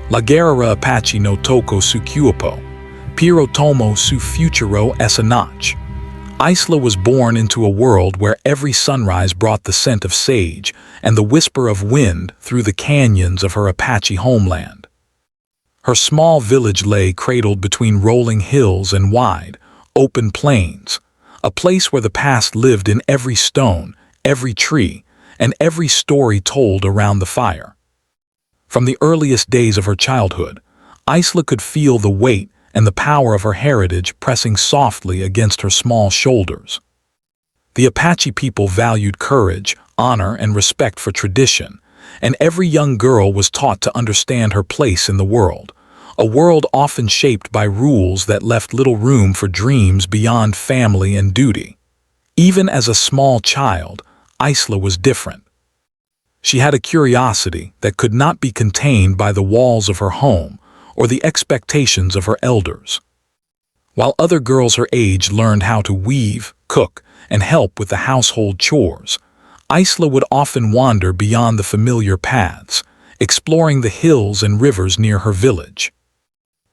La Guerrera Apache no Tocó su Cuerpo, pero tomo su Futuro Esa Noche. Isla was born into a world where every sunrise brought the scent of sage and the whisper of wind through the canyons of her Apache homeland. Her small village lay cradled between rolling hills and wide, open plains, a place where the past lived in every stone, every tree, and every story told around the fire. From the earliest days of her childhood, Isla could feel the weight and the power of her heritage pressing softly against her small shoulders. The Apache people valued courage, honor, and respect for tradition, and every young girl was taught to understand her place in the world, a world often shaped by rules that left little room for dreams beyond family and duty. Even as a small child, Isla was different. She had a curiosity that could not be contained by the walls of her home or the expectations of her elders. While other girls her age learned how to weave, cook, and help with the household chores, Isla would often wander beyond the familiar paths, exploring the hills and rivers near her village.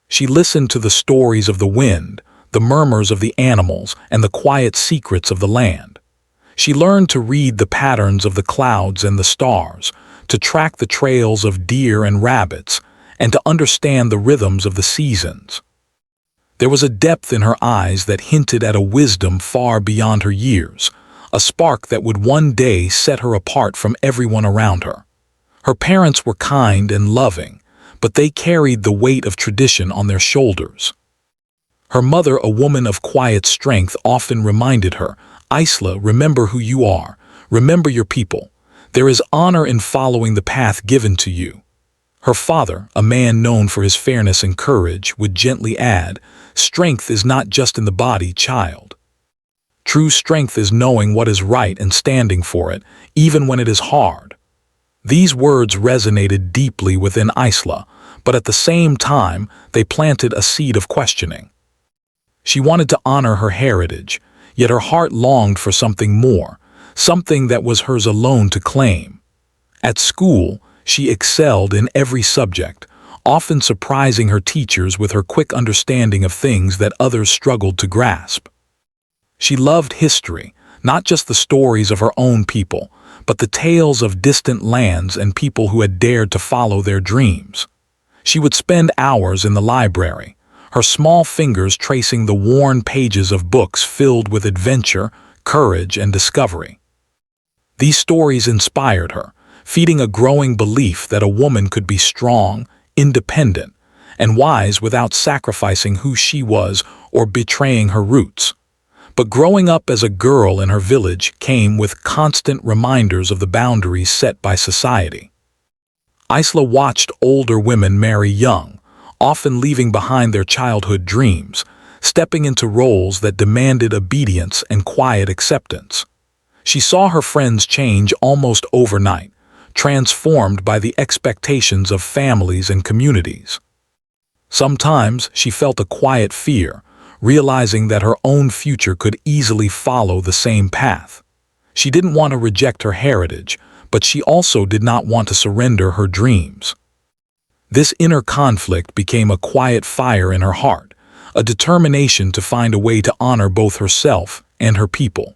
She listened to the stories of the wind, the murmurs of the animals, and the quiet secrets of the land. She learned to read the patterns of the clouds and the stars, to track the trails of deer and rabbits, and to understand the rhythms of the seasons. There was a depth in her eyes that hinted at a wisdom far beyond her years, a spark that would one day set her apart from everyone around her. Her parents were kind and loving, but they carried the weight of tradition on their shoulders. Her mother, a woman of quiet strength, often reminded her, "Isla, remember who you are. Remember your people. There is honor in following the path given to you." Her father, a man known for his fairness and courage, would gently add, "Strength is not just in the body, child. True strength is knowing what is right and standing for it, even when it is hard." These words resonated deeply within Isla, but at the same time, they planted a seed of questioning. She wanted to honor her heritage, yet her heart longed for something more, something that was hers alone to claim. At school, she excelled in every subject, often surprising her teachers with her quick understanding of things that others struggled to grasp. She loved history, not just the stories of her own people, but the tales of distant lands and people who had dared to follow their dreams. She would spend hours in the library, her small fingers tracing the worn pages of books filled with adventure, courage, and discovery. These stories inspired her, feeding a growing belief that a woman could be strong, independent, and wise without sacrificing who she was or betraying her roots. But growing up as a girl in her village came with constant reminders of the boundaries set by society. Isla watched older women marry young, often leaving behind their childhood dreams, stepping into roles that demanded obedience and quiet acceptance. She saw her friends change almost overnight, transformed by the expectations of families and communities. Sometimes she felt a quiet fear, realizing that her own future could easily follow the same path. She didn't want to reject her heritage, but she also did not want to surrender her dreams. This inner conflict became a quiet fire in her heart, a determination to find a way to honor both herself and her people.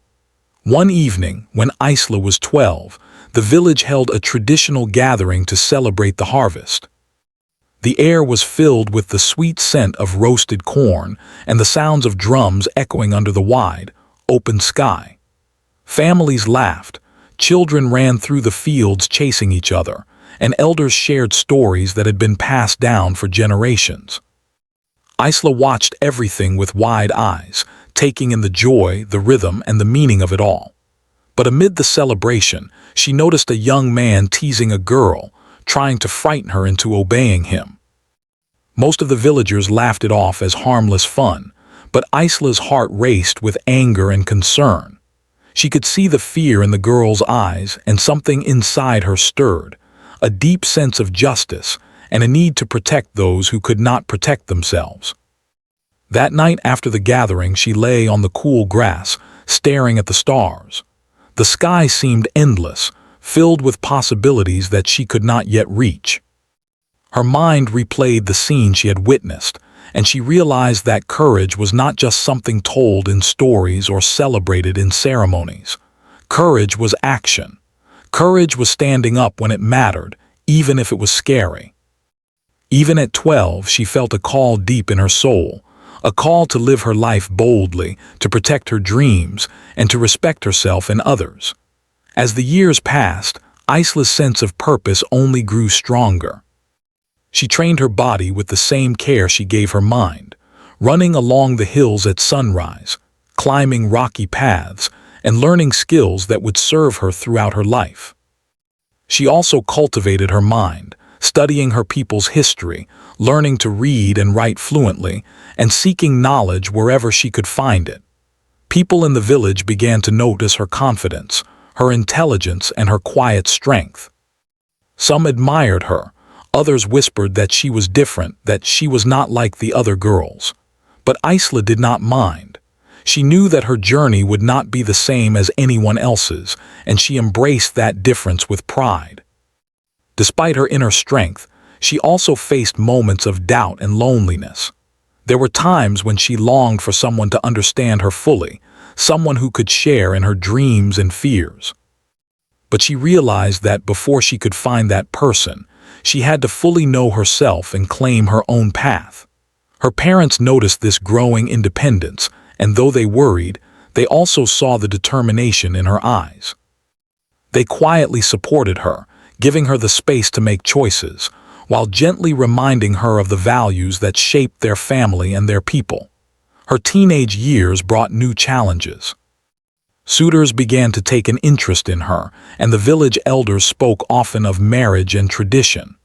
One evening, when Isla was 12, the village held a traditional gathering to celebrate the harvest. The air was filled with the sweet scent of roasted corn and the sounds of drums echoing under the wide, open sky. Families laughed, children ran through the fields chasing each other, and elders shared stories that had been passed down for generations. Isla watched everything with wide eyes, taking in the joy, the rhythm, and the meaning of it all. But amid the celebration, she noticed a young man teasing a girl, trying to frighten her into obeying him. Most of the villagers laughed it off as harmless fun, but Isla's heart raced with anger and concern. She could see the fear in the girl's eyes, and something inside her stirred, a deep sense of justice and a need to protect those who could not protect themselves. That night after the gathering, she lay on the cool grass, staring at the stars. The sky seemed endless, filled with possibilities that she could not yet reach. Her mind replayed the scene she had witnessed, and she realized that courage was not just something told in stories or celebrated in ceremonies. Courage was action. Courage was standing up when it mattered, even if it was scary. Even at 12, she felt a call deep in her soul, a call to live her life boldly, to protect her dreams, and to respect herself and others. As the years passed, Isla's sense of purpose only grew stronger. She trained her body with the same care she gave her mind, running along the hills at sunrise, climbing rocky paths, and learning skills that would serve her throughout her life. She also cultivated her mind, studying her people's history, learning to read and write fluently, and seeking knowledge wherever she could find it. People in the village began to notice her confidence, her intelligence, and her quiet strength. Some admired her, others whispered that she was different, that she was not like the other girls. But Isla did not mind. She knew that her journey would not be the same as anyone else's, and she embraced that difference with pride. Despite her inner strength, she also faced moments of doubt and loneliness. There were times when she longed for someone to understand her fully, someone who could share in her dreams and fears. But she realized that before she could find that person, she had to fully know herself and claim her own path. Her parents noticed this growing independence, and though they worried, they also saw the determination in her eyes. They quietly supported her, giving her the space to make choices, while gently reminding her of the values that shaped their family and their people. Her teenage years brought new challenges. Suitors began to take an interest in her, and the village elders spoke often of marriage and tradition.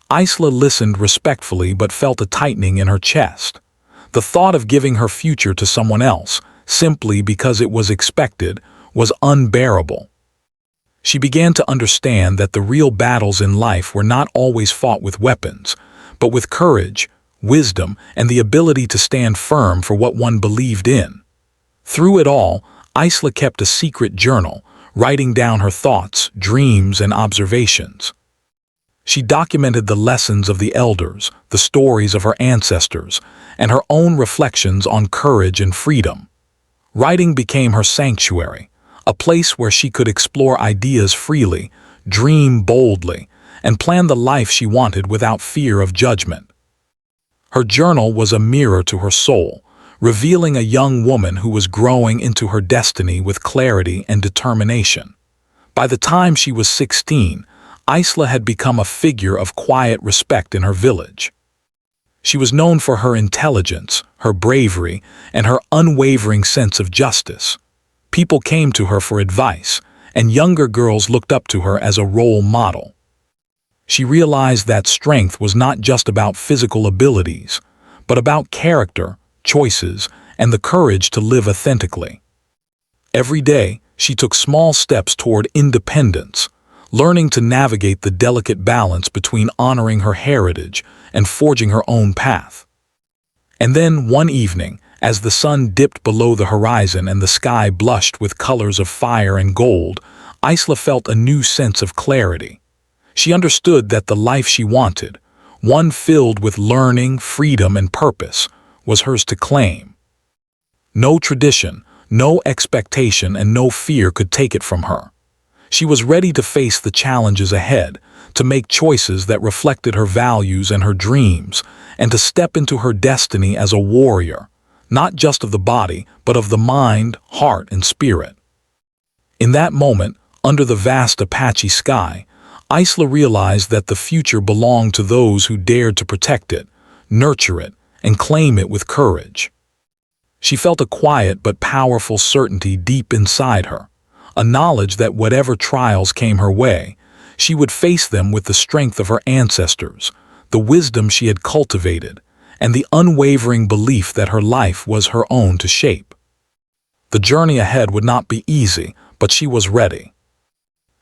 Isla listened respectfully but felt a tightening in her chest. The thought of giving her future to someone else, simply because it was expected, was unbearable. She began to understand that the real battles in life were not always fought with weapons, but with courage, wisdom, and the ability to stand firm for what one believed in. Through it all, Isla kept a secret journal, writing down her thoughts, dreams, and observations. She documented the lessons of the elders, the stories of her ancestors, and her own reflections on courage and freedom. Writing became her sanctuary, a place where she could explore ideas freely, dream boldly, and plan the life she wanted without fear of judgment. Her journal was a mirror to her soul, revealing a young woman who was growing into her destiny with clarity and determination. By the time she was 16, Isla had become a figure of quiet respect in her village. She was known for her intelligence, her bravery, and her unwavering sense of justice. People came to her for advice, and younger girls looked up to her as a role model. She realized that strength was not just about physical abilities, but about character, choices, and the courage to live authentically. Every day, she took small steps toward independence, learning to navigate the delicate balance between honoring her heritage and forging her own path. And then, one evening, as the sun dipped below the horizon and the sky blushed with colors of fire and gold, Isla felt a new sense of clarity. She understood that the life she wanted, one filled with learning, freedom, and purpose, was hers to claim. No tradition, no expectation, and no fear could take it from her. She was ready to face the challenges ahead, to make choices that reflected her values and her dreams, and to step into her destiny as a warrior, not just of the body, but of the mind, heart, and spirit. In that moment, under the vast Apache sky, Isla realized that the future belonged to those who dared to protect it, nurture it, and claim it with courage. She felt a quiet but powerful certainty deep inside her, a knowledge that whatever trials came her way, she would face them with the strength of her ancestors, the wisdom she had cultivated, and the unwavering belief that her life was her own to shape. The journey ahead would not be easy, but she was ready.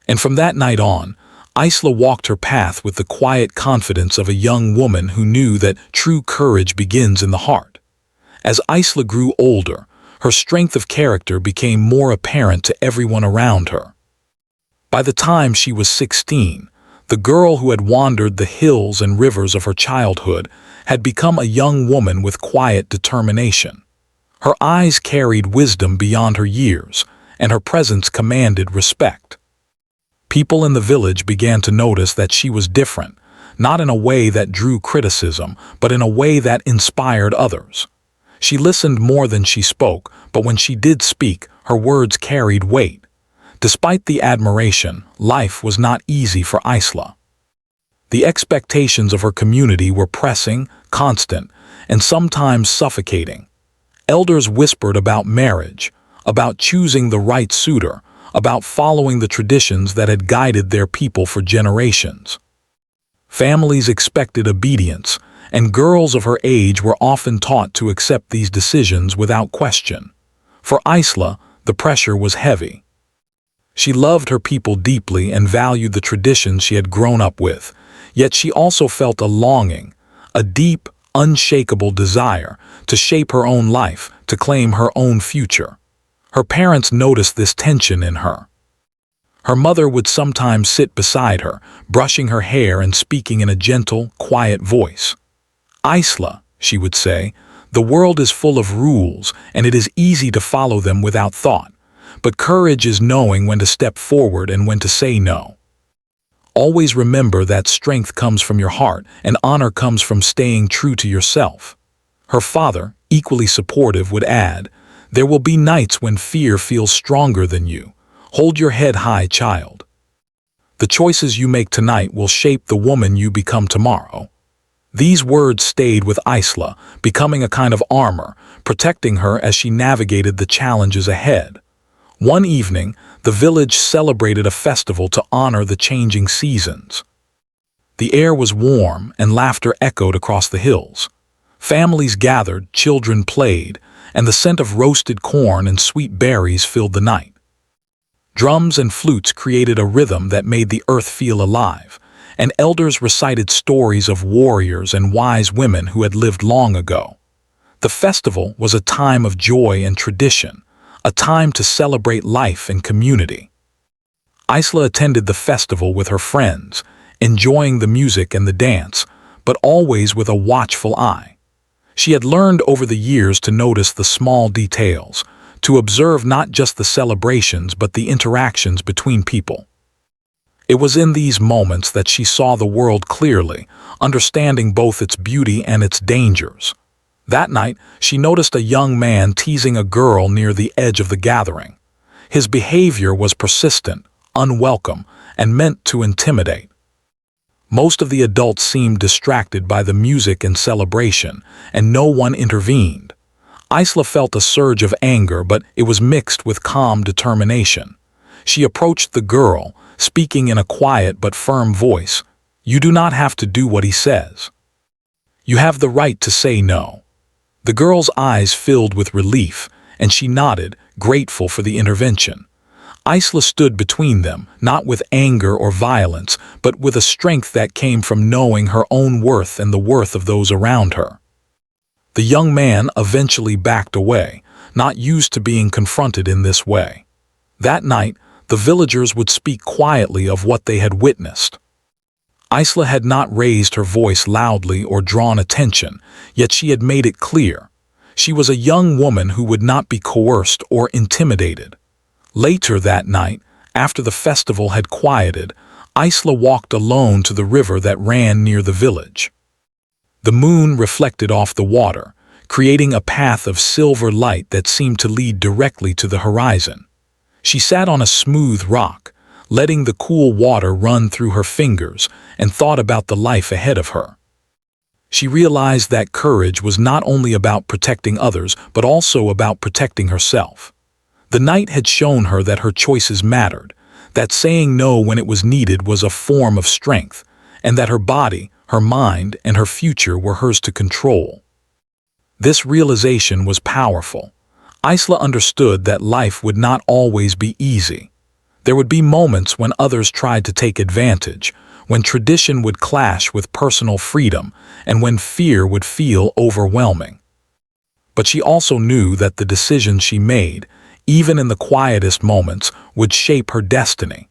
And from that night on, Isla walked her path with the quiet confidence of a young woman who knew that true courage begins in the heart. As Isla grew older, her strength of character became more apparent to everyone around her. By the time she was 16, The girl who had wandered the hills and rivers of her childhood had become a young woman with quiet determination. Her eyes carried wisdom beyond her years, and her presence commanded respect. People in the village began to notice that she was different, not in a way that drew criticism, but in a way that inspired others. She listened more than she spoke, but when she did speak, her words carried weight. Despite the admiration, life was not easy for Isla. The expectations of her community were pressing, constant, and sometimes suffocating. Elders whispered about marriage, about choosing the right suitor, about following the traditions that had guided their people for generations. Families expected obedience, and girls of her age were often taught to accept these decisions without question. For Isla, the pressure was heavy. She loved her people deeply and valued the traditions she had grown up with, yet she also felt a longing, a deep, unshakable desire to shape her own life, to claim her own future. Her parents noticed this tension in her. Her mother would sometimes sit beside her, brushing her hair and speaking in a gentle, quiet voice. "Isla," she would say, "the world is full of rules, and it is easy to follow them without thought. But courage is knowing when to step forward and when to say no. Always remember that strength comes from your heart, and honor comes from staying true to yourself." Her father, equally supportive, would add, "There will be nights when fear feels stronger than you. Hold your head high, child. The choices you make tonight will shape the woman you become tomorrow." These words stayed with Isla, becoming a kind of armor, protecting her as she navigated the challenges ahead. One evening, the village celebrated a festival to honor the changing seasons. The air was warm, and laughter echoed across the hills. Families gathered, children played, and the scent of roasted corn and sweet berries filled the night. Drums and flutes created a rhythm that made the earth feel alive, and elders recited stories of warriors and wise women who had lived long ago. The festival was a time of joy and tradition, a time to celebrate life and community. Isla attended the festival with her friends, enjoying the music and the dance, but always with a watchful eye. She had learned over the years to notice the small details, to observe not just the celebrations but the interactions between people. It was in these moments that she saw the world clearly, understanding both its beauty and its dangers. That night, she noticed a young man teasing a girl near the edge of the gathering. His behavior was persistent, unwelcome, and meant to intimidate. Most of the adults seemed distracted by the music and celebration, and no one intervened. Isla felt a surge of anger, but it was mixed with calm determination. She approached the girl, speaking in a quiet but firm voice. "You do not have to do what he says. You have the right to say no." The girl's eyes filled with relief, and she nodded, grateful for the intervention. Isla stood between them, not with anger or violence, but with a strength that came from knowing her own worth and the worth of those around her. The young man eventually backed away, not used to being confronted in this way. That night, the villagers would speak quietly of what they had witnessed. Isla had not raised her voice loudly or drawn attention, yet she had made it clear. She was a young woman who would not be coerced or intimidated. Later that night, after the festival had quieted, Isla walked alone to the river that ran near the village. The moon reflected off the water, creating a path of silver light that seemed to lead directly to the horizon. She sat on a smooth rock, letting the cool water run through her fingers, and thought about the life ahead of her. She realized that courage was not only about protecting others, but also about protecting herself. The night had shown her that her choices mattered, that saying no when it was needed was a form of strength, and that her body, her mind, and her future were hers to control. This realization was powerful. Isla understood that life would not always be easy. There would be moments when others tried to take advantage, when tradition would clash with personal freedom, and when fear would feel overwhelming. But she also knew that the decisions she made, even in the quietest moments, would shape her destiny.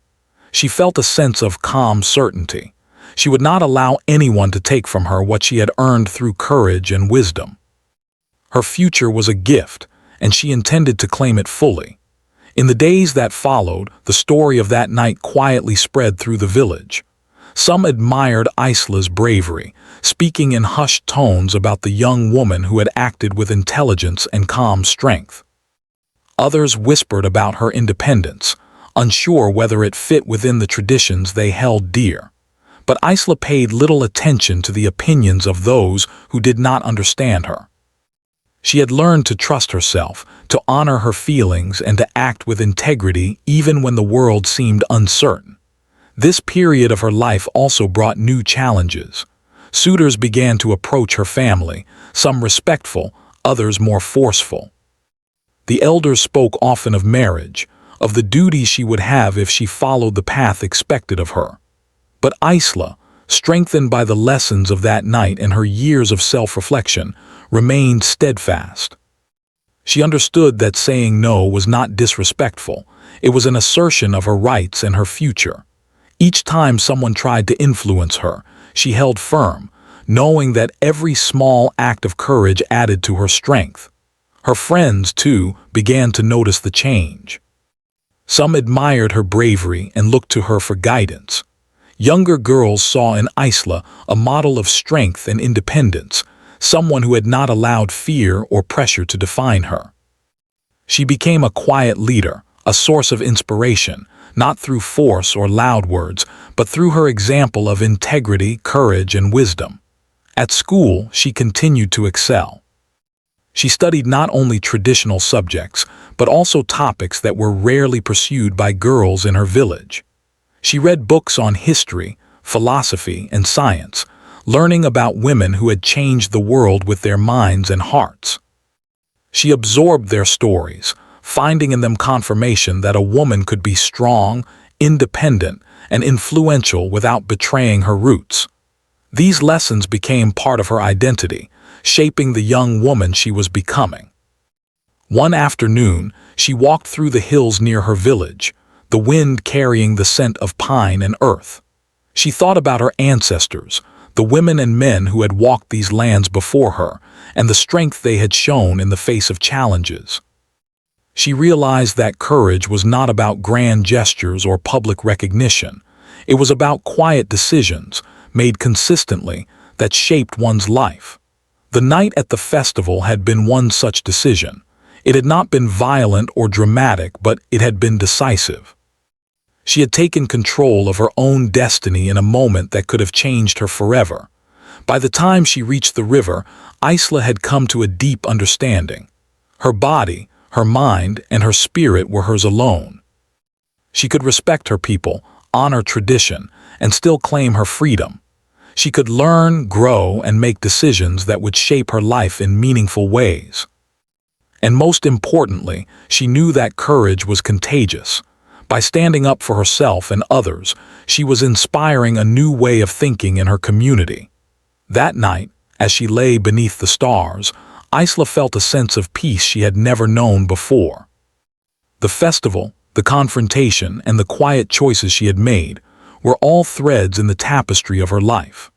She felt a sense of calm certainty. She would not allow anyone to take from her what she had earned through courage and wisdom. Her future was a gift, and she intended to claim it fully. In the days that followed, the story of that night quietly spread through the village. Some admired Isla's bravery, speaking in hushed tones about the young woman who had acted with intelligence and calm strength. Others whispered about her independence, unsure whether it fit within the traditions they held dear. But Isla paid little attention to the opinions of those who did not understand her. She had learned to trust herself, to honor her feelings, and to act with integrity even when the world seemed uncertain. This period of her life also brought new challenges. Suitors began to approach her family, some respectful, others more forceful. The elders spoke often of marriage, of the duties she would have if she followed the path expected of her. But Isla, strengthened by the lessons of that night and her years of self-reflection, remained steadfast. She understood that saying no was not disrespectful. It was an assertion of her rights and her future. Each time someone tried to influence her, she held firm, knowing that every small act of courage added to her strength. Her friends, too, began to notice the change. Some admired her bravery and looked to her for guidance. Younger girls saw in Isla a model of strength and independence, someone who had not allowed fear or pressure to define her. She became a quiet leader, a source of inspiration, not through force or loud words, but through her example of integrity, courage, and wisdom. At school, she continued to excel. She studied not only traditional subjects, but also topics that were rarely pursued by girls in her village. She read books on history, philosophy, and science, learning about women who had changed the world with their minds and hearts. She absorbed their stories, finding in them confirmation that a woman could be strong, independent, and influential without betraying her roots. These lessons became part of her identity, shaping the young woman she was becoming. One afternoon, she walked through the hills near her village, the wind carrying the scent of pine and earth. She thought about her ancestors, the women and men who had walked these lands before her, and the strength they had shown in the face of challenges. She realized that courage was not about grand gestures or public recognition. It was about quiet decisions, made consistently, that shaped one's life. The night at the festival had been one such decision. It had not been violent or dramatic, but it had been decisive. She had taken control of her own destiny in a moment that could have changed her forever. By the time she reached the river, Isla had come to a deep understanding. Her body, her mind, and her spirit were hers alone. She could respect her people, honor tradition, and still claim her freedom. She could learn, grow, and make decisions that would shape her life in meaningful ways. And most importantly, she knew that courage was contagious. By standing up for herself and others, she was inspiring a new way of thinking in her community. That night, as she lay beneath the stars, Isla felt a sense of peace she had never known before. The festival, the confrontation, and the quiet choices she had made were all threads in the tapestry of her life.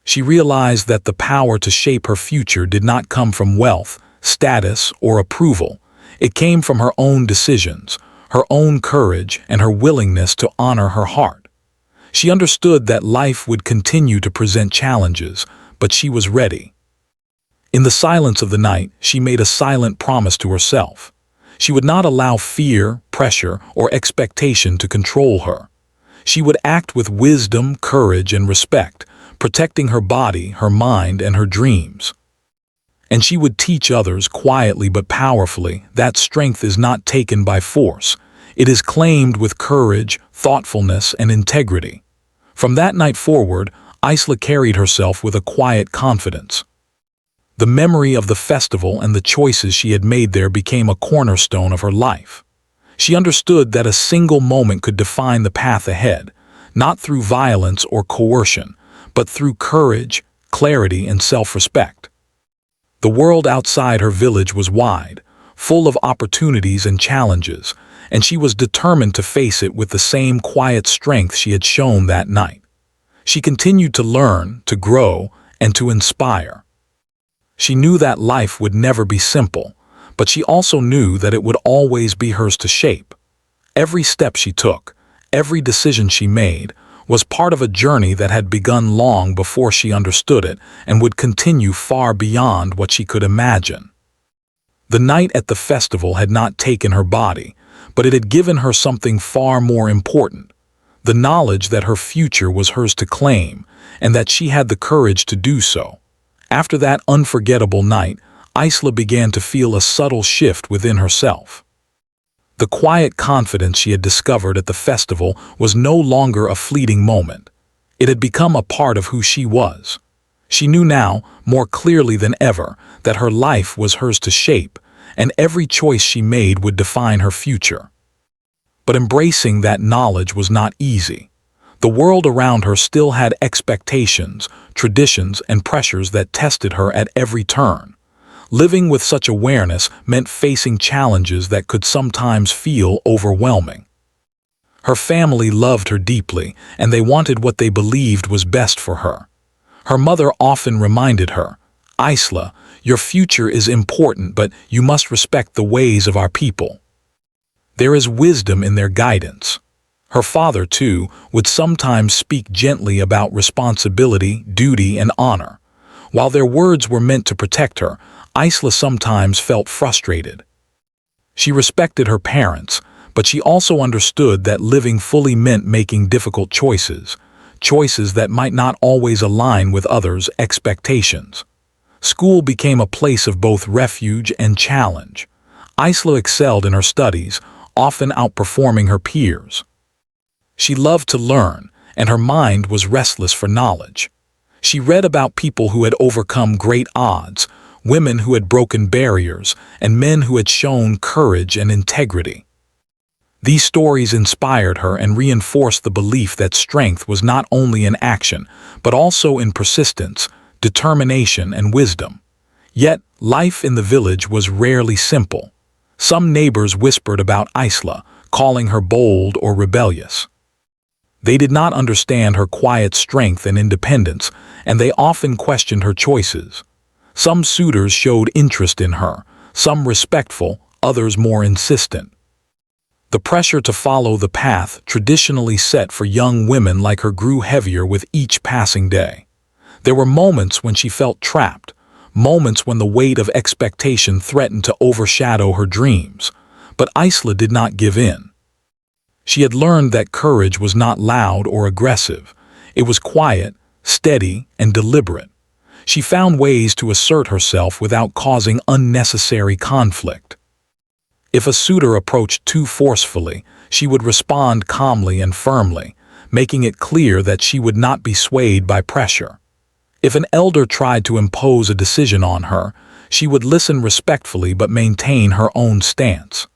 She realized that the power to shape her future did not come from wealth, status, or approval. It came from her own decisions, her own courage, and her willingness to honor her heart. She understood that life would continue to present challenges, but she was ready. In the silence of the night, she made a silent promise to herself. She would not allow fear, pressure, or expectation to control her. She would act with wisdom, courage, and respect, protecting her body, her mind, and her dreams. And she would teach others quietly but powerfully that strength is not taken by force. It is claimed with courage, thoughtfulness, and integrity. From that night forward, Isla carried herself with a quiet confidence. The memory of the festival and the choices she had made there became a cornerstone of her life. She understood that a single moment could define the path ahead, not through violence or coercion, but through courage, clarity, and self-respect. The world outside her village was wide, full of opportunities and challenges, and she was determined to face it with the same quiet strength she had shown that night. She continued to learn, to grow, and to inspire. She knew that life would never be simple, but she also knew that it would always be hers to shape. Every step she took, every decision she made, was part of a journey that had begun long before she understood it and would continue far beyond what she could imagine. The night at the festival had not taken her body, but it had given her something far more important: the knowledge that her future was hers to claim, and that she had the courage to do so. After that unforgettable night, Isla began to feel a subtle shift within herself. The quiet confidence she had discovered at the festival was no longer a fleeting moment. It had become a part of who she was. She knew now, more clearly than ever, that her life was hers to shape, and every choice she made would define her future. But embracing that knowledge was not easy. The world around her still had expectations, traditions, and pressures that tested her at every turn. Living with such awareness meant facing challenges that could sometimes feel overwhelming. Her family loved her deeply, and they wanted what they believed was best for her. Her mother often reminded her, "Isla, your future is important, but you must respect the ways of our people. There is wisdom in their guidance." Her father, too, would sometimes speak gently about responsibility, duty, and honor. While their words were meant to protect her, Isla sometimes felt frustrated. She respected her parents, but she also understood that living fully meant making difficult choices that might not always align with others' expectations. School became a place of both refuge and challenge. Isla excelled in her studies, often outperforming her peers. She loved to learn, and her mind was restless for knowledge. She read about people who had overcome great odds, women who had broken barriers, and men who had shown courage and integrity. These stories inspired her and reinforced the belief that strength was not only in action, but also in persistence, determination, and wisdom. Yet, life in the village was rarely simple. Some neighbors whispered about Isla, calling her bold or rebellious. They did not understand her quiet strength and independence, and they often questioned her choices. Some suitors showed interest in her, some respectful, others more insistent. The pressure to follow the path traditionally set for young women like her grew heavier with each passing day. There were moments when she felt trapped, moments when the weight of expectation threatened to overshadow her dreams. But Isla did not give in. She had learned that courage was not loud or aggressive. It was quiet, steady, and deliberate. She found ways to assert herself without causing unnecessary conflict. If a suitor approached too forcefully, she would respond calmly and firmly, making it clear that she would not be swayed by pressure. If an elder tried to impose a decision on her, she would listen respectfully but maintain her own stance.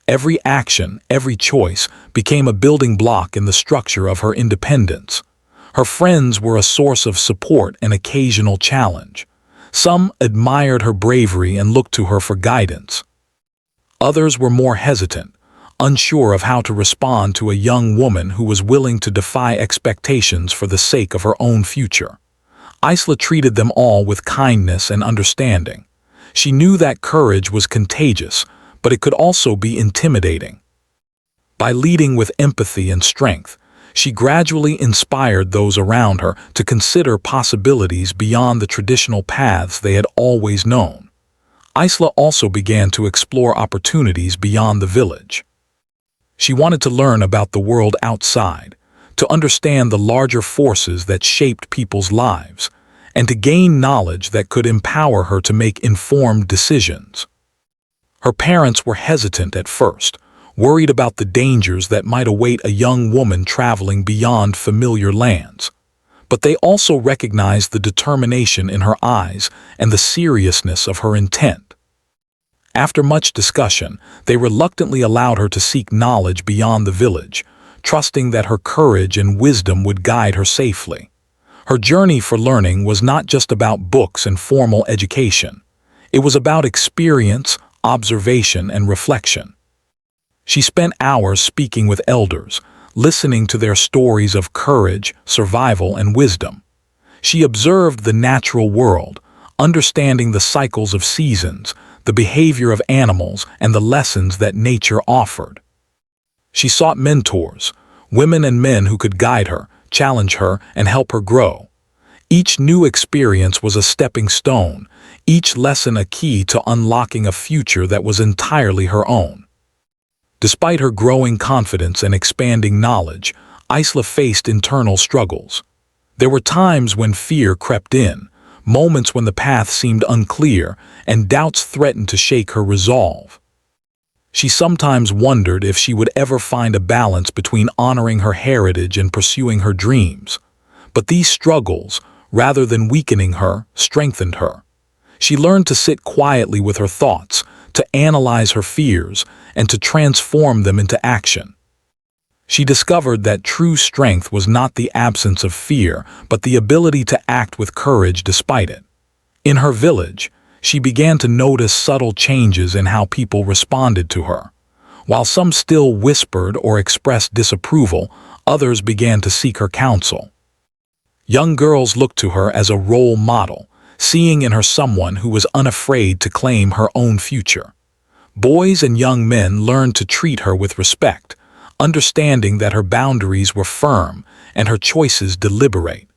Every action, every choice, became a building block in the structure of her independence. Her friends were a source of support and occasional challenge. Some admired her bravery and looked to her for guidance. Others were more hesitant, unsure of how to respond to a young woman who was willing to defy expectations for the sake of her own future. Isla treated them all with kindness and understanding. She knew that courage was contagious, but it could also be intimidating. By leading with empathy and strength, she gradually inspired those around her to consider possibilities beyond the traditional paths they had always known. Isla also began to explore opportunities beyond the village. She wanted to learn about the world outside, to understand the larger forces that shaped people's lives, and to gain knowledge that could empower her to make informed decisions. Her parents were hesitant at first, worried about the dangers that might await a young woman traveling beyond familiar lands. But they also recognized the determination in her eyes and the seriousness of her intent. After much discussion, they reluctantly allowed her to seek knowledge beyond the village, trusting that her courage and wisdom would guide her safely. Her journey for learning was not just about books and formal education. It was about experience, observation, and reflection. She spent hours speaking with elders, listening to their stories of courage, survival, and wisdom. She observed the natural world, understanding the cycles of seasons, the behavior of animals, and the lessons that nature offered. She sought mentors, women and men who could guide her, challenge her, and help her grow. Each new experience was a stepping stone, each lesson a key to unlocking a future that was entirely her own. Despite her growing confidence and expanding knowledge, Isla faced internal struggles. There were times when fear crept in, moments when the path seemed unclear, and doubts threatened to shake her resolve. She sometimes wondered if she would ever find a balance between honoring her heritage and pursuing her dreams. But these struggles, rather than weakening her, strengthened her. She learned to sit quietly with her thoughts, to analyze her fears, and to transform them into action. She discovered that true strength was not the absence of fear, but the ability to act with courage despite it. In her village, she began to notice subtle changes in how people responded to her. While some still whispered or expressed disapproval, others began to seek her counsel. Young girls looked to her as a role model, seeing in her someone who was unafraid to claim her own future. Boys and young men learned to treat her with respect, understanding that her boundaries were firm and her choices deliberate.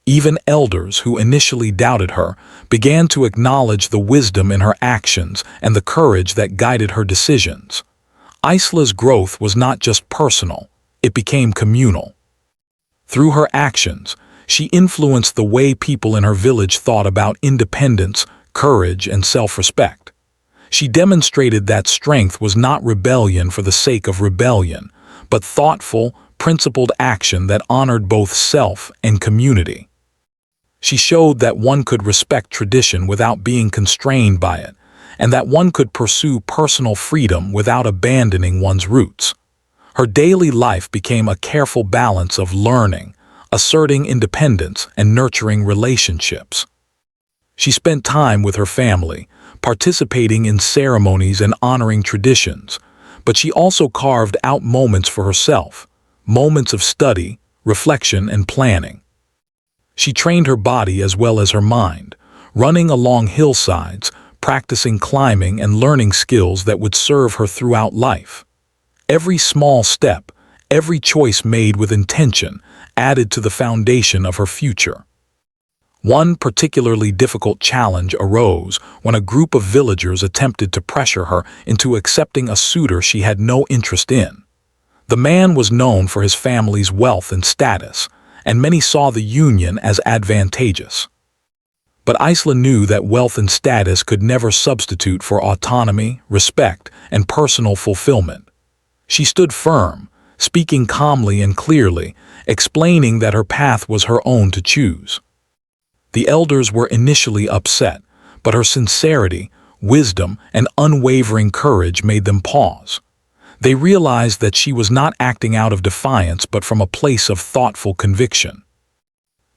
Even elders who initially doubted her began to acknowledge the wisdom in her actions and the courage that guided her decisions. Isla's growth was not just personal, it became communal. Through her actions, she influenced the way people in her village thought about independence, courage, and self-respect. She demonstrated that strength was not rebellion for the sake of rebellion, but thoughtful, principled action that honored both self and community. She showed that one could respect tradition without being constrained by it, and that one could pursue personal freedom without abandoning one's roots. Her daily life became a careful balance of learning, asserting independence, and nurturing relationships. She spent time with her family, participating in ceremonies and honoring traditions, but she also carved out moments for herself, moments of study, reflection, and planning. She trained her body as well as her mind, running along hillsides, practicing climbing and learning skills that would serve her throughout life. Every small step, every choice made with intention, added to the foundation of her future. One particularly difficult challenge arose when a group of villagers attempted to pressure her into accepting a suitor she had no interest in. The man was known for his family's wealth and status, and many saw the union as advantageous. But Isla knew that wealth and status could never substitute for autonomy, respect, and personal fulfillment. She stood firm, speaking calmly and clearly, explaining that her path was her own to choose. The elders were initially upset, but her sincerity, wisdom, and unwavering courage made them pause. They realized that she was not acting out of defiance but from a place of thoughtful conviction.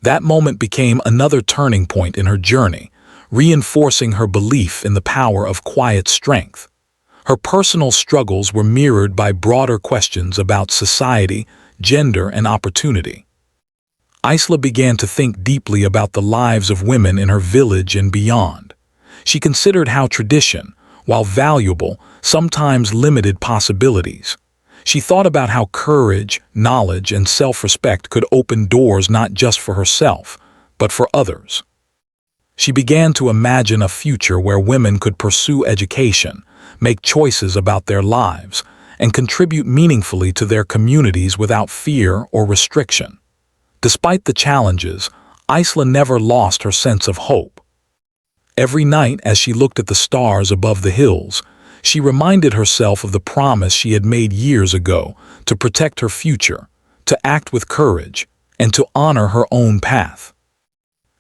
That moment became another turning point in her journey, reinforcing her belief in the power of quiet strength. Her personal struggles were mirrored by broader questions about society, gender, and opportunity. Isla began to think deeply about the lives of women in her village and beyond. She considered how tradition, while valuable, sometimes limited possibilities. She thought about how courage, knowledge, and self-respect could open doors not just for herself, but for others. She began to imagine a future where women could pursue education, make choices about their lives, and contribute meaningfully to their communities without fear or restriction. Despite the challenges, Isla never lost her sense of hope. Every night as she looked at the stars above the hills, she reminded herself of the promise she had made years ago to protect her future, to act with courage, and to honor her own path.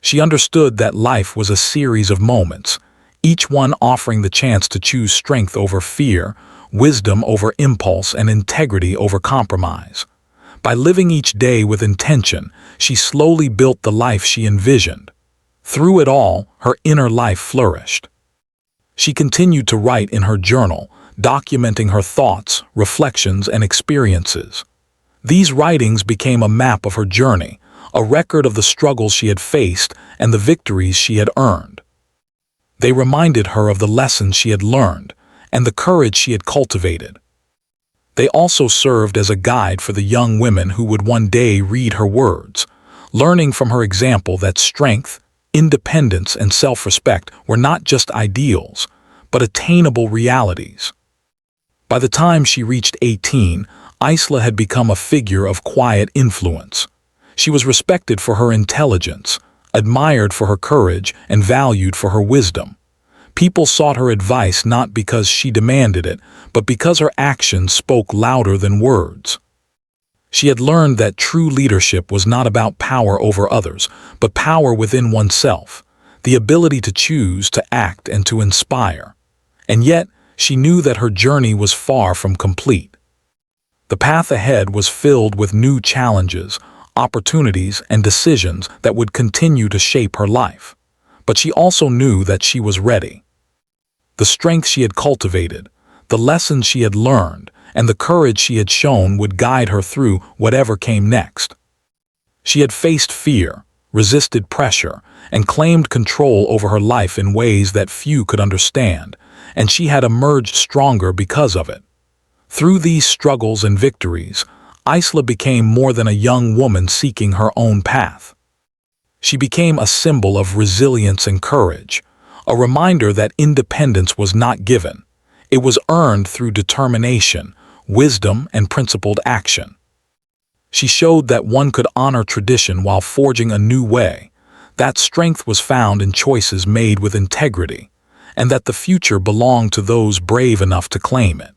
She understood that life was a series of moments, each one offering the chance to choose strength over fear, wisdom over impulse, and integrity over compromise. By living each day with intention, she slowly built the life she envisioned. Through it all, her inner life flourished. She continued to write in her journal, documenting her thoughts, reflections, and experiences. These writings became a map of her journey, a record of the struggles she had faced and the victories she had earned. They reminded her of the lessons she had learned and the courage she had cultivated. They also served as a guide for the young women who would one day read her words, learning from her example that strength, independence, and self-respect were not just ideals, but attainable realities. By the time she reached 18, Isla had become a figure of quiet influence. She was respected for her intelligence, admired for her courage, and valued for her wisdom. People sought her advice not because she demanded it, but because her actions spoke louder than words. She had learned that true leadership was not about power over others, but power within oneself, the ability to choose, to act, and to inspire. And yet, she knew that her journey was far from complete. The path ahead was filled with new challenges, opportunities, and decisions that would continue to shape her life. But she also knew that she was ready. The strength she had cultivated, the lessons she had learned, and the courage she had shown would guide her through whatever came next. She had faced fear, resisted pressure, and claimed control over her life in ways that few could understand, and she had emerged stronger because of it. Through these struggles and victories, Isla became more than a young woman seeking her own path. She became a symbol of resilience and courage, a reminder that independence was not given. It was earned through determination, wisdom, and principled action. She showed that one could honor tradition while forging a new way, that strength was found in choices made with integrity, and that the future belonged to those brave enough to claim it.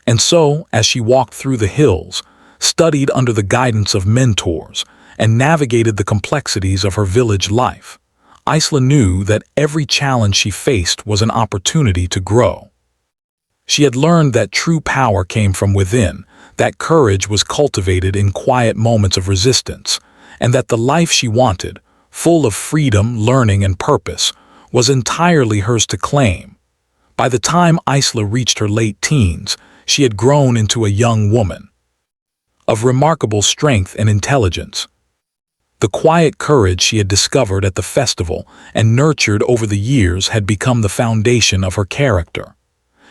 And so, as she walked through the hills, studied under the guidance of mentors, and navigated the complexities of her village life, Isla knew that every challenge she faced was an opportunity to grow. She had learned that true power came from within, that courage was cultivated in quiet moments of resistance, and that the life she wanted, full of freedom, learning, and purpose, was entirely hers to claim. By the time Isla reached her late teens, she had grown into a young woman of remarkable strength and intelligence. The quiet courage she had discovered at the festival and nurtured over the years had become the foundation of her character.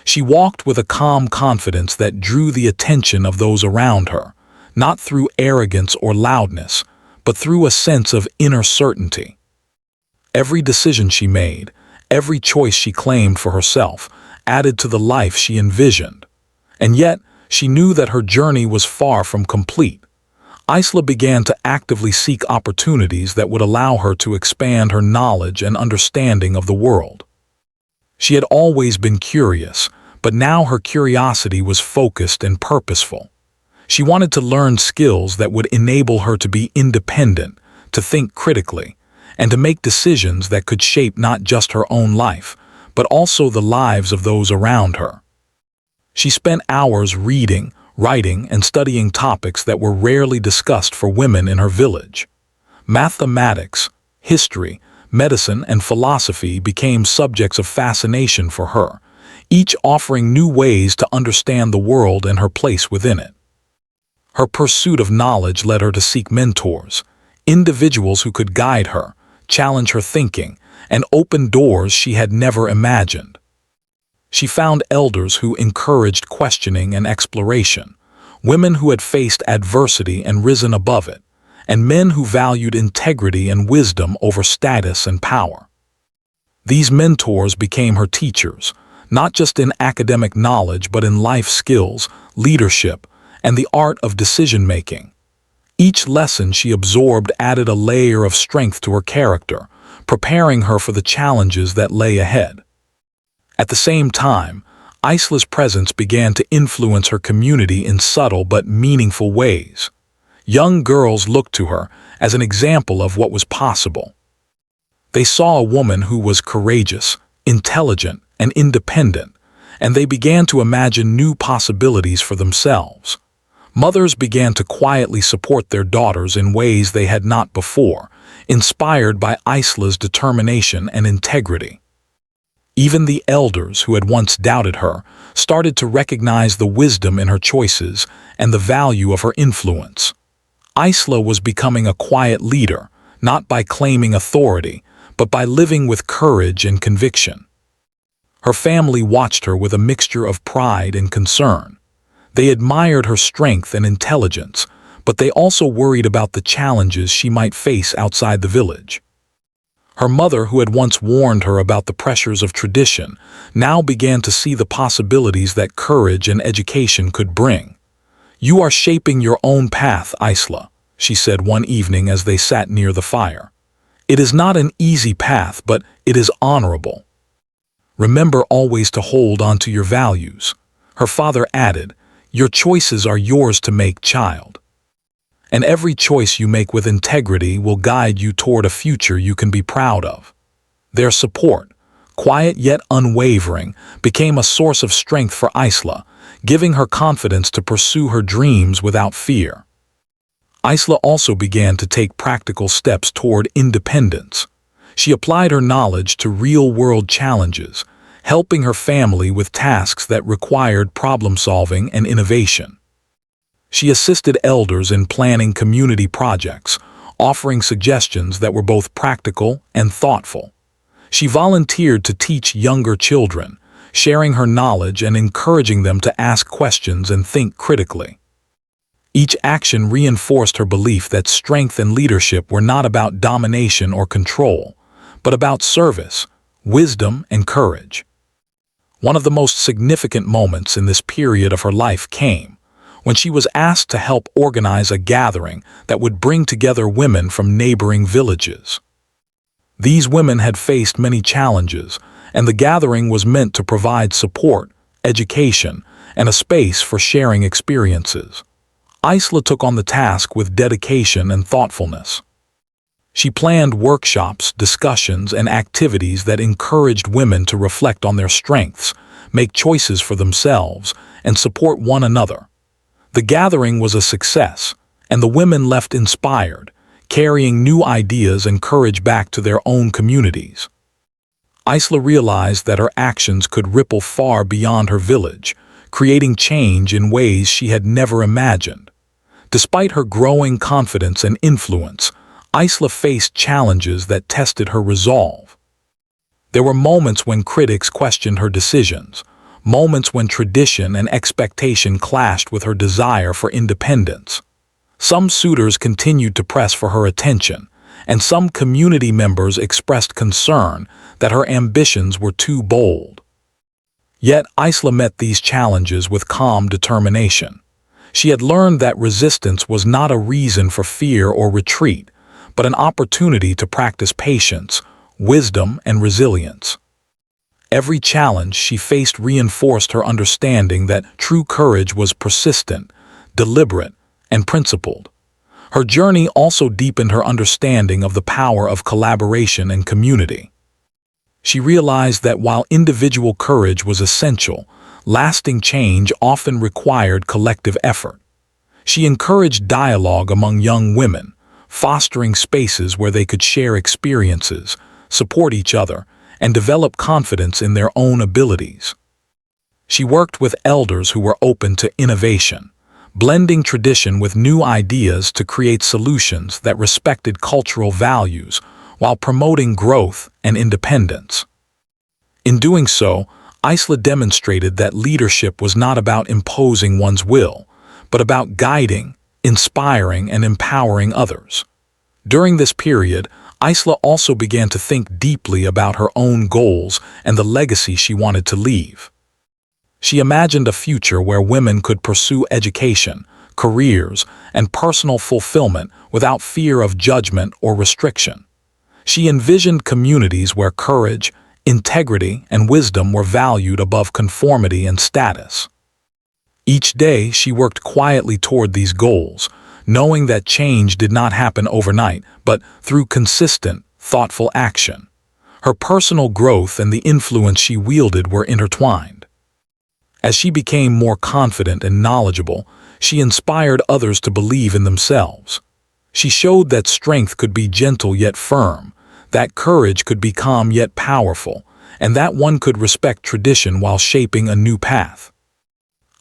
She walked with a calm confidence that drew the attention of those around her, not through arrogance or loudness, but through a sense of inner certainty. Every decision she made, every choice she claimed for herself, added to the life she envisioned. And yet, she knew that her journey was far from complete. Isla began to actively seek opportunities that would allow her to expand her knowledge and understanding of the world. She had always been curious, but now her curiosity was focused and purposeful. She wanted to learn skills that would enable her to be independent, to think critically, and to make decisions that could shape not just her own life, but also the lives of those around her. She spent hours reading, writing, and studying topics that were rarely discussed for women in her village. Mathematics, history, medicine, and philosophy became subjects of fascination for her, each offering new ways to understand the world and her place within it. Her pursuit of knowledge led her to seek mentors, individuals who could guide her, challenge her thinking, and open doors she had never imagined. She found elders who encouraged questioning and exploration, women who had faced adversity and risen above it, and men who valued integrity and wisdom over status and power. These mentors became her teachers, not just in academic knowledge but in life skills, leadership, and the art of decision-making. Each lesson she absorbed added a layer of strength to her character, preparing her for the challenges that lay ahead. At the same time, Isla's presence began to influence her community in subtle but meaningful ways. Young girls looked to her as an example of what was possible. They saw a woman who was courageous, intelligent, and independent, and they began to imagine new possibilities for themselves. Mothers began to quietly support their daughters in ways they had not before, inspired by Isla's determination and integrity. Even the elders who had once doubted her started to recognize the wisdom in her choices and the value of her influence. Isla was becoming a quiet leader, not by claiming authority, but by living with courage and conviction. Her family watched her with a mixture of pride and concern. They admired her strength and intelligence, but they also worried about the challenges she might face outside the village. Her mother, who had once warned her about the pressures of tradition, now began to see the possibilities that courage and education could bring. "You are shaping your own path, Isla," she said one evening as they sat near the fire. "It is not an easy path, but it is honorable. Remember always to hold on to your values." Her father added, "Your choices are yours to make, child. And every choice you make with integrity will guide you toward a future you can be proud of." Their support, quiet yet unwavering, became a source of strength for Isla, giving her confidence to pursue her dreams without fear. Isla also began to take practical steps toward independence. She applied her knowledge to real-world challenges, helping her family with tasks that required problem-solving and innovation. She assisted elders in planning community projects, offering suggestions that were both practical and thoughtful. She volunteered to teach younger children, sharing her knowledge and encouraging them to ask questions and think critically. Each action reinforced her belief that strength and leadership were not about domination or control, but about service, wisdom, and courage. One of the most significant moments in this period of her life came when she was asked to help organize a gathering that would bring together women from neighboring villages. These women had faced many challenges, and the gathering was meant to provide support, education, and a space for sharing experiences. Isla took on the task with dedication and thoughtfulness. She planned workshops, discussions, and activities that encouraged women to reflect on their strengths, make choices for themselves, and support one another. The gathering was a success, and the women left inspired, carrying new ideas and courage back to their own communities. Isla realized that her actions could ripple far beyond her village, creating change in ways she had never imagined. Despite her growing confidence and influence, Isla faced challenges that tested her resolve. There were moments when critics questioned her decisions, moments when tradition and expectation clashed with her desire for independence. Some suitors continued to press for her attention, and some community members expressed concern that her ambitions were too bold. Yet Isla met these challenges with calm determination. She had learned that resistance was not a reason for fear or retreat, but an opportunity to practice patience, wisdom, and resilience. Every challenge she faced reinforced her understanding that true courage was persistent, deliberate, and principled. Her journey also deepened her understanding of the power of collaboration and community. She realized that while individual courage was essential, lasting change often required collective effort. She encouraged dialogue among young women, fostering spaces where they could share experiences, support each other, and develop confidence in their own abilities. She worked with elders who were open to innovation, blending tradition with new ideas to create solutions that respected cultural values while promoting growth and independence. In doing so, Isla demonstrated that leadership was not about imposing one's will, but about guiding, inspiring, and empowering others. During this period, Isla also began to think deeply about her own goals and the legacy she wanted to leave. She imagined a future where women could pursue education, careers, and personal fulfillment without fear of judgment or restriction. She envisioned communities where courage, integrity, and wisdom were valued above conformity and status. Each day, she worked quietly toward these goals, knowing that change did not happen overnight, but through consistent, thoughtful action. Her personal growth and the influence she wielded were intertwined. As she became more confident and knowledgeable, she inspired others to believe in themselves. She showed that strength could be gentle yet firm, that courage could be calm yet powerful, and that one could respect tradition while shaping a new path.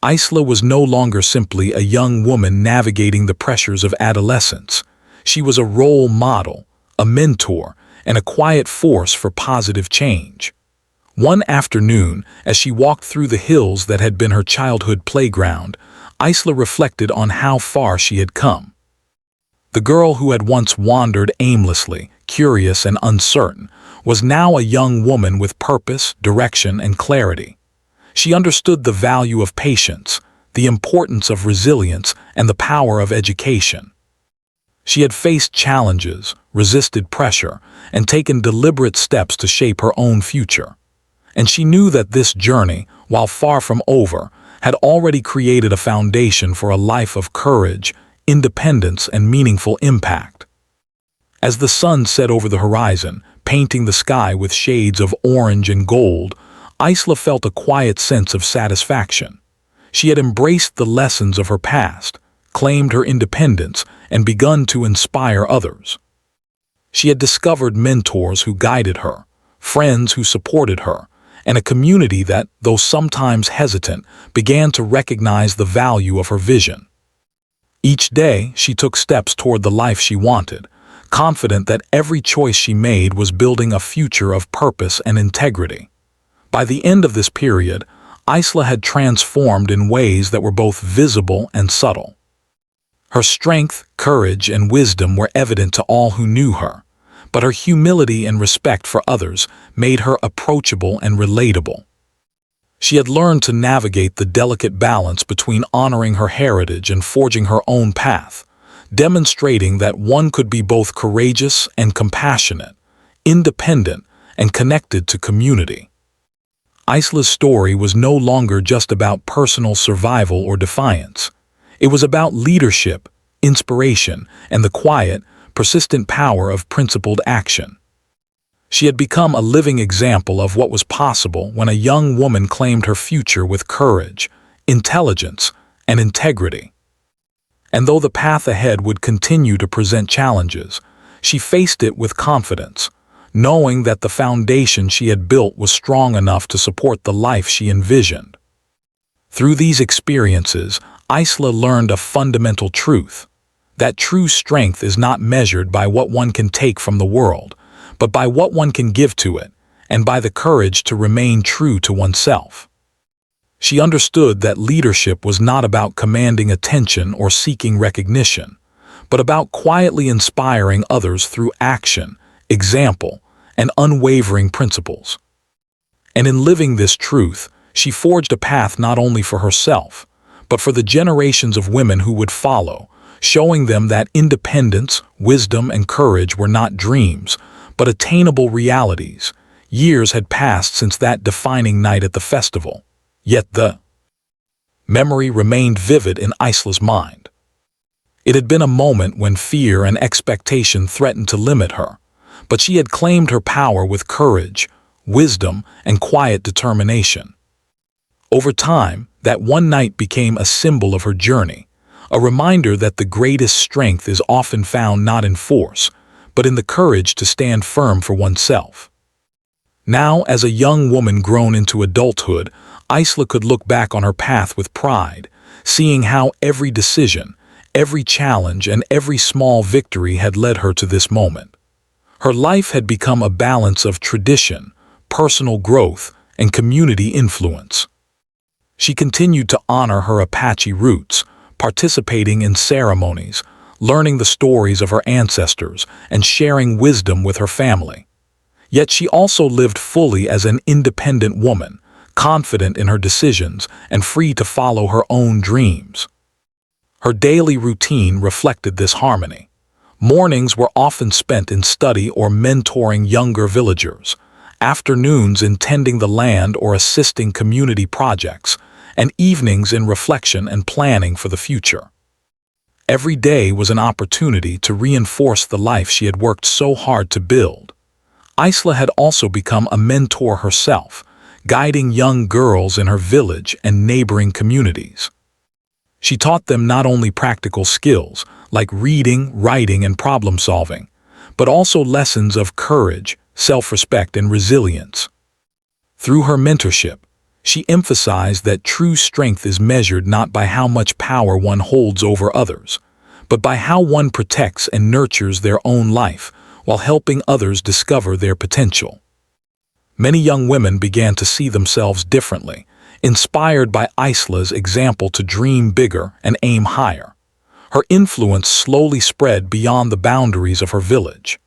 Isla was no longer simply a young woman navigating the pressures of adolescence. She was a role model, a mentor, and a quiet force for positive change. One afternoon, as she walked through the hills that had been her childhood playground, Isla reflected on how far she had come. The girl who had once wandered aimlessly, curious and uncertain, was now a young woman with purpose, direction, and clarity. She understood the value of patience, the importance of resilience, and the power of education. She had faced challenges, resisted pressure, and taken deliberate steps to shape her own future. And she knew that this journey, while far from over, had already created a foundation for a life of courage, independence, and meaningful impact. As the sun set over the horizon, painting the sky with shades of orange and gold, Isla felt a quiet sense of satisfaction. She had embraced the lessons of her past, claimed her independence, and begun to inspire others. She had discovered mentors who guided her, friends who supported her, and a community that, though sometimes hesitant, began to recognize the value of her vision. Each day, she took steps toward the life she wanted, confident that every choice she made was building a future of purpose and integrity. By the end of this period, Isla had transformed in ways that were both visible and subtle. Her strength, courage, and wisdom were evident to all who knew her, but her humility and respect for others made her approachable and relatable. She had learned to navigate the delicate balance between honoring her heritage and forging her own path, demonstrating that one could be both courageous and compassionate, independent and connected to community. Isla's story was no longer just about personal survival or defiance. It was about leadership, inspiration, and the quiet, persistent power of principled action. She had become a living example of what was possible when a young woman claimed her future with courage, intelligence, and integrity. And though the path ahead would continue to present challenges, she faced it with confidence, knowing that the foundation she had built was strong enough to support the life she envisioned. Through these experiences, Isla learned a fundamental truth: that true strength is not measured by what one can take from the world, but by what one can give to it, and by the courage to remain true to oneself. She understood that leadership was not about commanding attention or seeking recognition, but about quietly inspiring others through action, example, and unwavering principles. And in living this truth, she forged a path not only for herself, but for the generations of women who would follow, showing them that independence, wisdom, and courage were not dreams, but attainable realities. Years had passed since that defining night at the festival, yet the memory remained vivid in Isla's mind. It had been a moment when fear and expectation threatened to limit her, but she had claimed her power with courage, wisdom, and quiet determination. Over time, that one night became a symbol of her journey, a reminder that the greatest strength is often found not in force, but in the courage to stand firm for oneself. Now, as a young woman grown into adulthood, Isla could look back on her path with pride, seeing how every decision, every challenge, and every small victory had led her to this moment. Her life had become a balance of tradition, personal growth, and community influence. She continued to honor her Apache roots, participating in ceremonies, learning the stories of her ancestors, and sharing wisdom with her family. Yet she also lived fully as an independent woman, confident in her decisions and free to follow her own dreams. Her daily routine reflected this harmony. Mornings were often spent in study or mentoring younger villagers, afternoons in tending the land or assisting community projects, and evenings in reflection and planning for the future. Every day was an opportunity to reinforce the life she had worked so hard to build. Isla had also become a mentor herself, guiding young girls in her village and neighboring communities. She taught them not only practical skills, like reading, writing, and problem-solving, but also lessons of courage, self-respect, and resilience. Through her mentorship, she emphasized that true strength is measured not by how much power one holds over others, but by how one protects and nurtures their own life while helping others discover their potential. Many young women began to see themselves differently, inspired by Isla's example to dream bigger and aim higher. Her influence slowly spread beyond the boundaries of her village.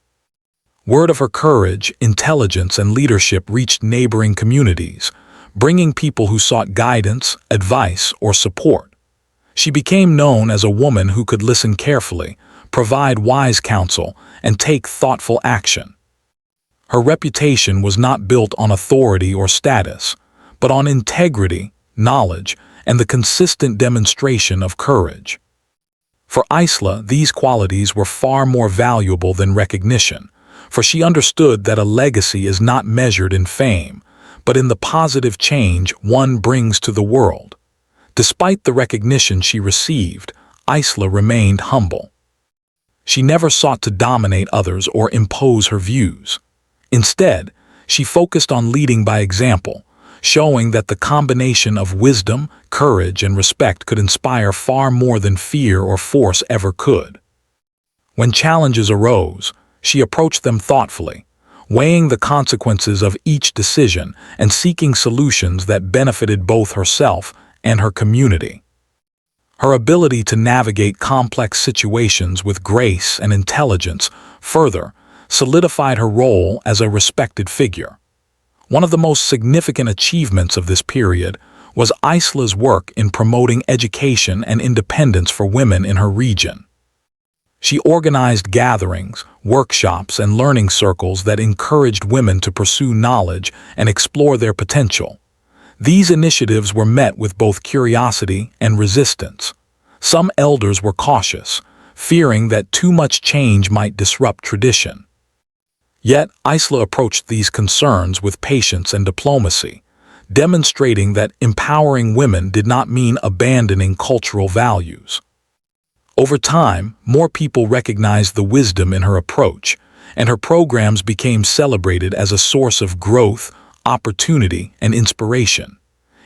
Word of her courage, intelligence, and leadership reached neighboring communities, bringing people who sought guidance, advice, or support. She became known as a woman who could listen carefully, provide wise counsel, and take thoughtful action. Her reputation was not built on authority or status, but on integrity, knowledge, and the consistent demonstration of courage. For Isla, these qualities were far more valuable than recognition, for she understood that a legacy is not measured in fame, but in the positive change one brings to the world. Despite the recognition she received, Isla remained humble. She never sought to dominate others or impose her views. Instead, she focused on leading by example, showing that the combination of wisdom, courage, and respect could inspire far more than fear or force ever could. When challenges arose, she approached them thoughtfully, weighing the consequences of each decision and seeking solutions that benefited both herself and her community. Her ability to navigate complex situations with grace and intelligence further solidified her role as a respected figure. One of the most significant achievements of this period was Isla's work in promoting education and independence for women in her region. She organized gatherings, workshops, and learning circles that encouraged women to pursue knowledge and explore their potential. These initiatives were met with both curiosity and resistance. Some elders were cautious, fearing that too much change might disrupt tradition. Yet, Isla approached these concerns with patience and diplomacy, demonstrating that empowering women did not mean abandoning cultural values. Over time, more people recognized the wisdom in her approach, and her programs became celebrated as a source of growth, opportunity, and inspiration.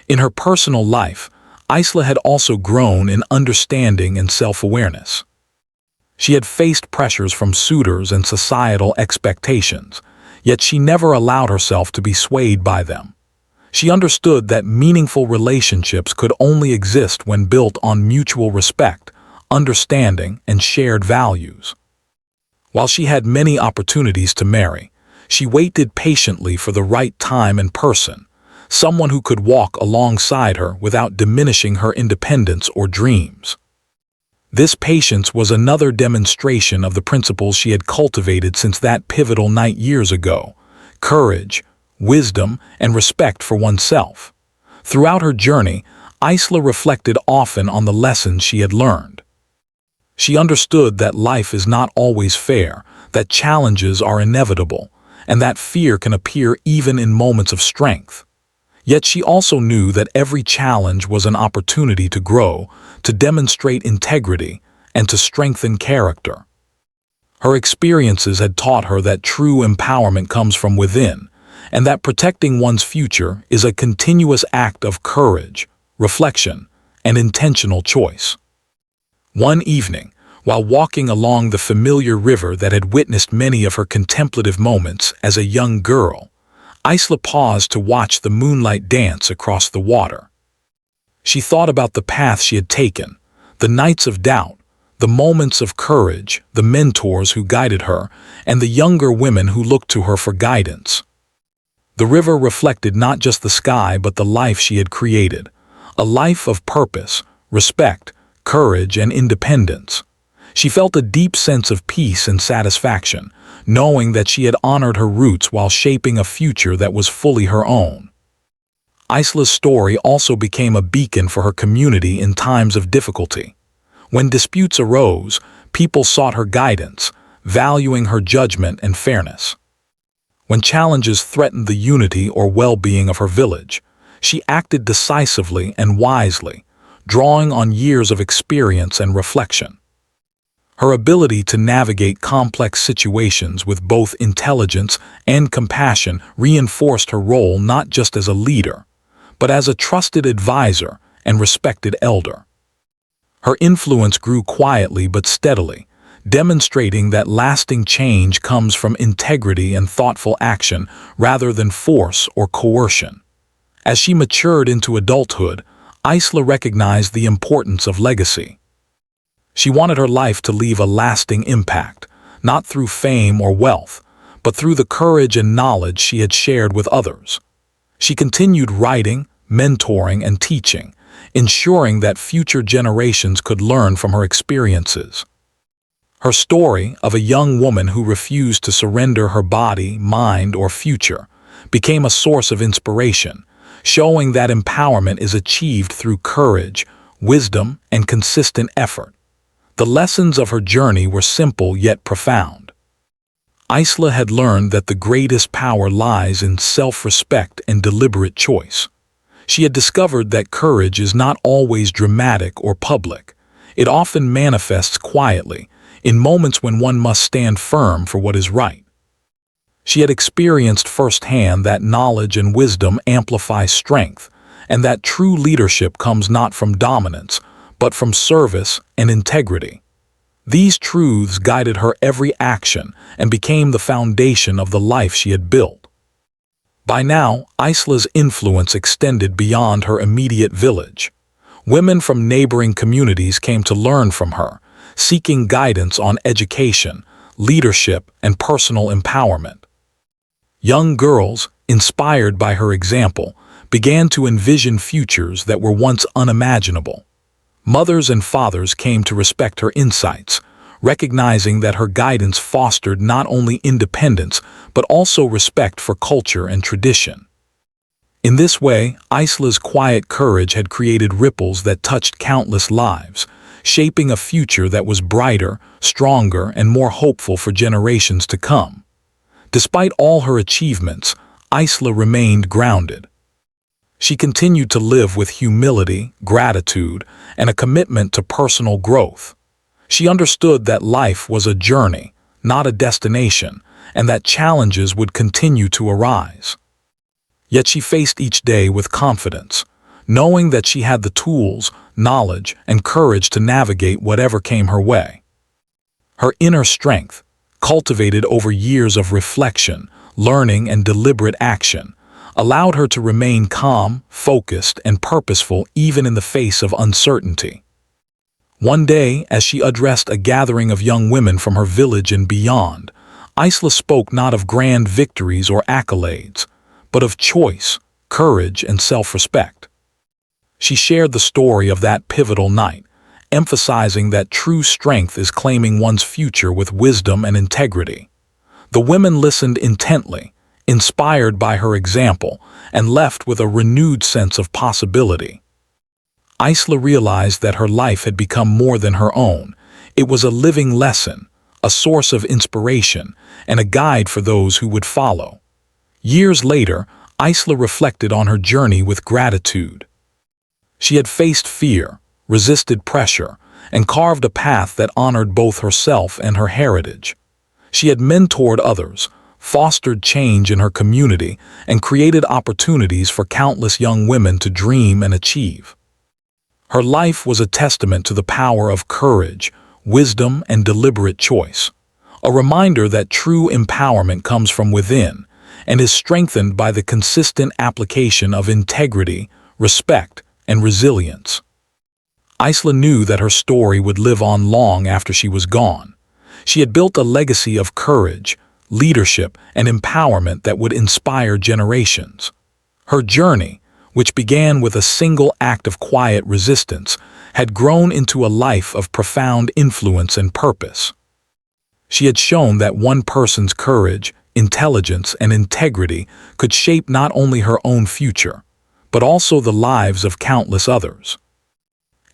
In her personal life, Isla had also grown in understanding and self-awareness. She had faced pressures from suitors and societal expectations, yet she never allowed herself to be swayed by them. She understood that meaningful relationships could only exist when built on mutual respect, understanding, and shared values. While she had many opportunities to marry, she waited patiently for the right time and person, someone who could walk alongside her without diminishing her independence or dreams. This patience was another demonstration of the principles she had cultivated since that pivotal night years ago: courage, wisdom, and respect for oneself. Throughout her journey, Isla reflected often on the lessons she had learned. She understood that life is not always fair, that challenges are inevitable, and that fear can appear even in moments of strength. Yet she also knew that every challenge was an opportunity to grow, to demonstrate integrity, and to strengthen character. Her experiences had taught her that true empowerment comes from within, and that protecting one's future is a continuous act of courage, reflection, and intentional choice. One evening, while walking along the familiar river that had witnessed many of her contemplative moments as a young girl, Isla paused to watch the moonlight dance across the water. She thought about the path she had taken, the nights of doubt, the moments of courage, the mentors who guided her, and the younger women who looked to her for guidance. The river reflected not just the sky but the life she had created, a life of purpose, respect, courage, and independence. She felt a deep sense of peace and satisfaction, knowing that she had honored her roots while shaping a future that was fully her own. Isla's story also became a beacon for her community in times of difficulty. When disputes arose, people sought her guidance, valuing her judgment and fairness. When challenges threatened the unity or well-being of her village, she acted decisively and wisely, drawing on years of experience and reflection. Her ability to navigate complex situations with both intelligence and compassion reinforced her role not just as a leader, but as a trusted advisor and respected elder. Her influence grew quietly but steadily, demonstrating that lasting change comes from integrity and thoughtful action rather than force or coercion. As she matured into adulthood, Isla recognized the importance of legacy. She wanted her life to leave a lasting impact, not through fame or wealth, but through the courage and knowledge she had shared with others. She continued writing, mentoring, and teaching, ensuring that future generations could learn from her experiences. Her story of a young woman who refused to surrender her body, mind, or future became a source of inspiration, showing that empowerment is achieved through courage, wisdom, and consistent effort. The lessons of her journey were simple yet profound. Isla had learned that the greatest power lies in self-respect and deliberate choice. She had discovered that courage is not always dramatic or public. It often manifests quietly, in moments when one must stand firm for what is right. She had experienced firsthand that knowledge and wisdom amplify strength, and that true leadership comes not from dominance, but from service and integrity. These truths guided her every action and became the foundation of the life she had built. By now, Isla's influence extended beyond her immediate village. Women from neighboring communities came to learn from her, seeking guidance on education, leadership, and personal empowerment. Young girls, inspired by her example, began to envision futures that were once unimaginable. Mothers and fathers came to respect her insights, recognizing that her guidance fostered not only independence but also respect for culture and tradition. In this way, Isla's quiet courage had created ripples that touched countless lives, shaping a future that was brighter, stronger, and more hopeful for generations to come. Despite all her achievements, Isla remained grounded. She continued to live with humility, gratitude, and a commitment to personal growth. She understood that life was a journey, not a destination, and that challenges would continue to arise. Yet she faced each day with confidence, knowing that she had the tools, knowledge, and courage to navigate whatever came her way. Her inner strength, cultivated over years of reflection, learning, and deliberate action, allowed her to remain calm, focused, and purposeful even in the face of uncertainty. One day, as she addressed a gathering of young women from her village and beyond, Isla spoke not of grand victories or accolades, but of choice, courage, and self-respect. She shared the story of that pivotal night, emphasizing that true strength is claiming one's future with wisdom and integrity. The women listened intently, inspired by her example, and left with a renewed sense of possibility. Isla realized that her life had become more than her own. It was a living lesson, a source of inspiration, and a guide for those who would follow. Years later, Isla reflected on her journey with gratitude. She had faced fear, resisted pressure, and carved a path that honored both herself and her heritage. She had mentored others, fostered change in her community, and created opportunities for countless young women to dream and achieve. Her life was a testament to the power of courage, wisdom, and deliberate choice, a reminder that true empowerment comes from within and is strengthened by the consistent application of integrity, respect, and resilience. Isla knew that her story would live on long after she was gone. She had built a legacy of courage, leadership, and empowerment that would inspire generations. Her journey, which began with a single act of quiet resistance, had grown into a life of profound influence and purpose. She had shown that one person's courage, intelligence, and integrity could shape not only her own future, but also the lives of countless others.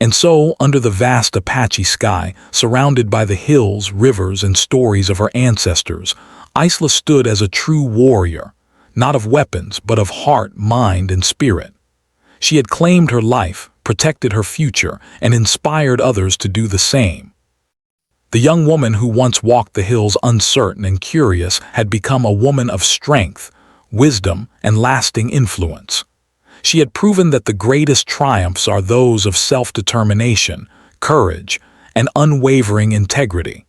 And so, under the vast Apache sky, surrounded by the hills, rivers, and stories of her ancestors, Isla stood as a true warrior, not of weapons, but of heart, mind, and spirit. She had claimed her life, protected her future, and inspired others to do the same. The young woman who once walked the hills uncertain and curious had become a woman of strength, wisdom, and lasting influence. She had proven that the greatest triumphs are those of self-determination, courage, and unwavering integrity.